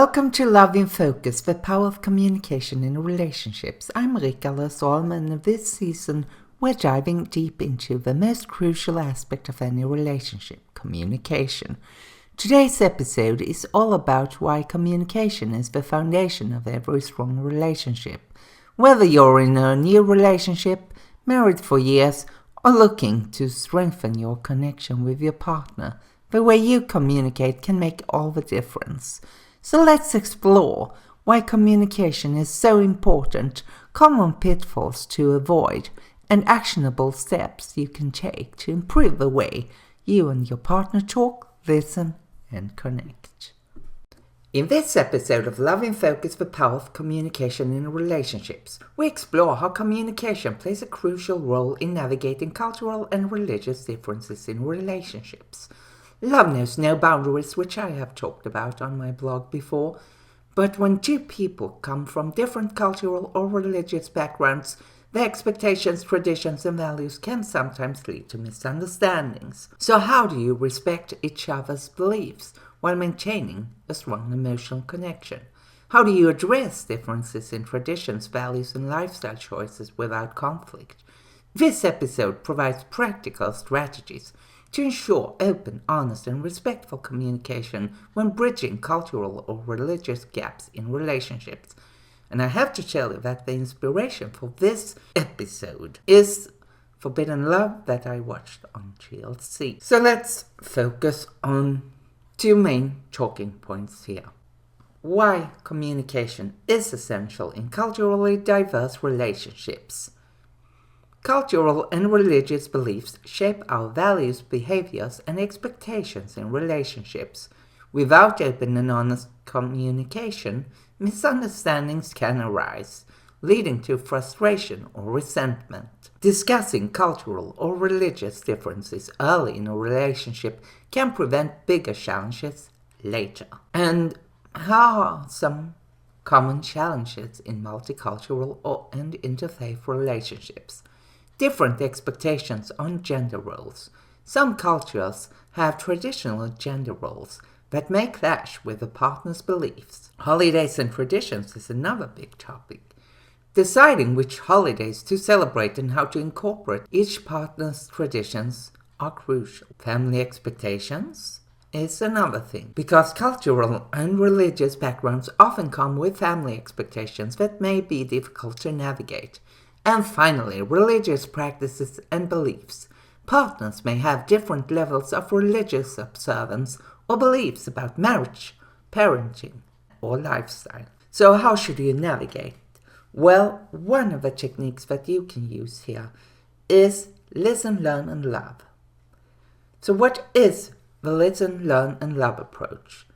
Welcome to Love in Focus, the power of communication in relationships. I'm Rickard, and in this season we're diving deep into the most crucial aspect of any relationship, communication. Today's episode is all about why communication is the foundation of every strong relationship. Whether you're in a new relationship, married for years, or looking to strengthen your connection with your partner, the way you communicate can make all the difference. So let's explore why communication is so important, common pitfalls to avoid, and actionable steps you can take to improve the way you and your partner talk, listen, and connect. In this episode of Love in Focus, the power of communication in relationships, we explore how communication plays a crucial role in navigating cultural and religious differences in relationships. Love knows no boundaries, which I have talked about on my blog before, but when two people come from different cultural or religious backgrounds, their expectations, traditions, and values can sometimes lead to misunderstandings. So how do you respect each other's beliefs while maintaining a strong emotional connection? How do you address differences in traditions, values, and lifestyle choices without conflict? This episode provides practical strategies to ensure open, honest, and respectful communication when bridging cultural or religious gaps in relationships. And I have to tell you that the inspiration for this episode is Forbidden Love that I watched on TLC. So let's focus on two main talking points here. Why communication is essential in culturally diverse relationships. Cultural and religious beliefs shape our values, behaviors, and expectations in relationships. Without open and honest communication, misunderstandings can arise, leading to frustration or resentment. Discussing cultural or religious differences early in a relationship can prevent bigger challenges later. And how are some common challenges in multicultural and interfaith relationships? Different expectations on gender roles. Some cultures have traditional gender roles that may clash with the partner's beliefs. Holidays and traditions is another big topic. Deciding which holidays to celebrate and how to incorporate each partner's traditions are crucial. Family expectations is another thing, because cultural and religious backgrounds often come with family expectations that may be difficult to navigate. And finally, religious practices and beliefs. Partners may have different levels of religious observance or beliefs about marriage, parenting, or lifestyle. So how should you navigate? Well, one of the techniques that you can use here is listen, learn, and love. So what is the listen, learn, and love approach?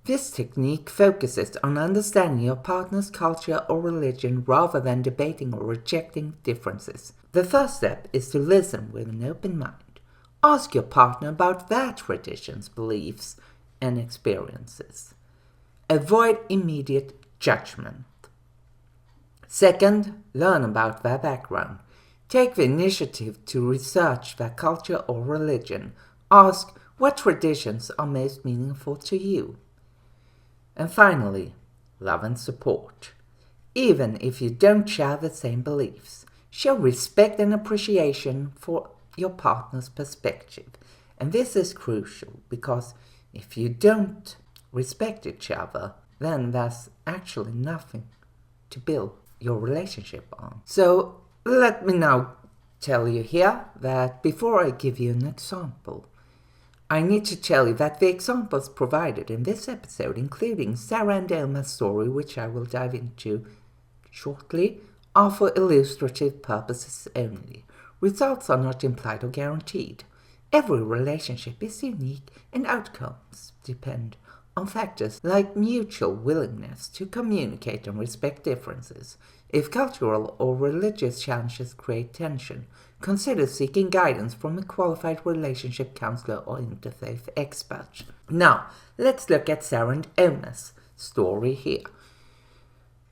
This technique focuses on understanding your partner's culture or religion rather than debating or rejecting differences. The first step is to listen with an open mind. Ask your partner about their traditions, beliefs, and experiences. Avoid immediate judgment. Second, learn about their background. Take the initiative to research their culture or religion. Ask what traditions are most meaningful to you. And finally, love and support. Even if you don't share the same beliefs, show respect and appreciation for your partner's perspective. And this is crucial, because if you don't respect each other, then there's actually nothing to build your relationship on. So let me now tell you here that before I give you an example, I need to tell you that the examples provided in this episode, including Sarah and Elma's story, which I will dive into shortly, are for illustrative purposes only. Results are not implied or guaranteed. Every relationship is unique, and outcomes depend on factors like mutual willingness to communicate and respect differences. If cultural or religious challenges create tension, consider seeking guidance from a qualified relationship counselor or interfaith expert. Now, let's look at Sarah and Elma's story here.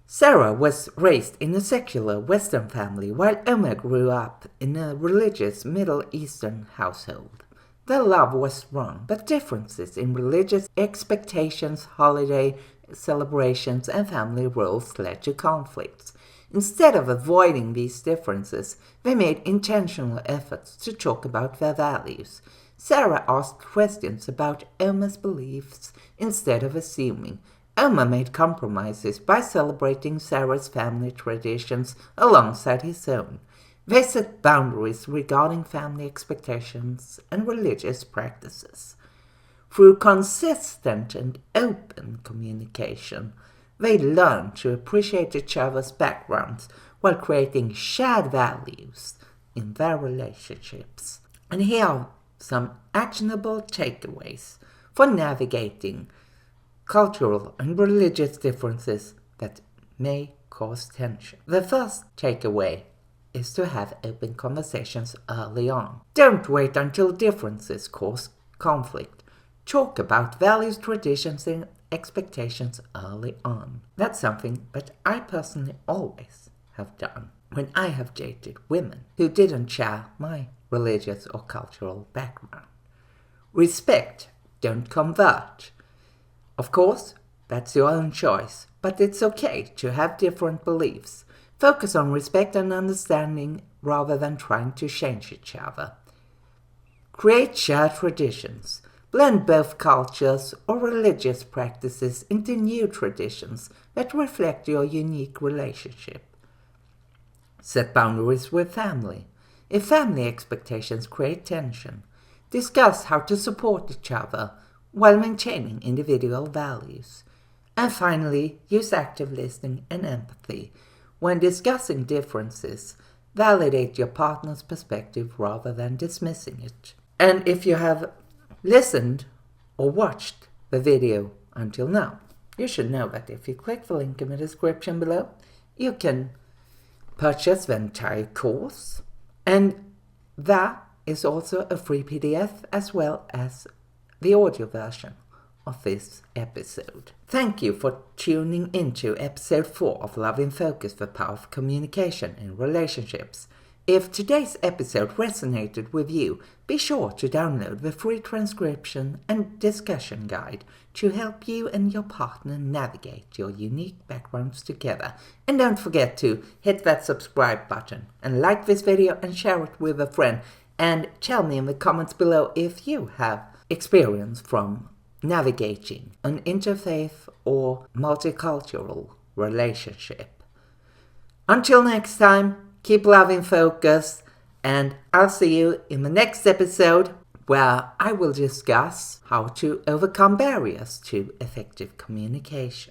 Sarah was raised in a secular Western family, while Elma grew up in a religious Middle Eastern household. Their love was strong, but differences in religious expectations, holiday celebrations, and family roles led to conflicts. Instead of avoiding these differences, they made intentional efforts to talk about their values. Sarah asked questions about Omar's beliefs instead of assuming. Omar made compromises by celebrating Sarah's family traditions alongside his own. They set boundaries regarding family expectations and religious practices. Through consistent and open communication, they learned to appreciate each other's backgrounds while creating shared values in their relationships. And here are some actionable takeaways for navigating cultural and religious differences that may cause tension. The first takeaway is to have open conversations early on. Don't wait until differences cause conflict. Talk about values, traditions, and expectations early on. That's something that I personally always have done when I have dated women who didn't share my religious or cultural background. Respect, don't convert. Of course, that's your own choice, but it's okay to have different beliefs. Focus on respect and understanding rather than trying to change each other. Create shared traditions. Blend both cultures or religious practices into new traditions that reflect your unique relationship. Set boundaries with family. If family expectations create tension, discuss how to support each other while maintaining individual values. And finally, use active listening and empathy. When discussing differences, validate your partner's perspective rather than dismissing it. And if you have listened or watched the video until now, you should know that if you click the link in the description below, you can purchase the entire course. And that is also a free PDF as well as the audio version of this episode. Thank you for tuning into episode 4 of Love in Focus, the Power of Communication in Relationships. If today's episode resonated with you, be sure to download the free transcription and discussion guide to help you and your partner navigate your unique backgrounds together. And don't forget to hit that subscribe button and like this video and share it with a friend. And tell me in the comments below if you have experience from navigating an interfaith or multicultural relationship. Until next time, keep love in focus, and I'll see you in the next episode where I will discuss how to overcome barriers to effective communication.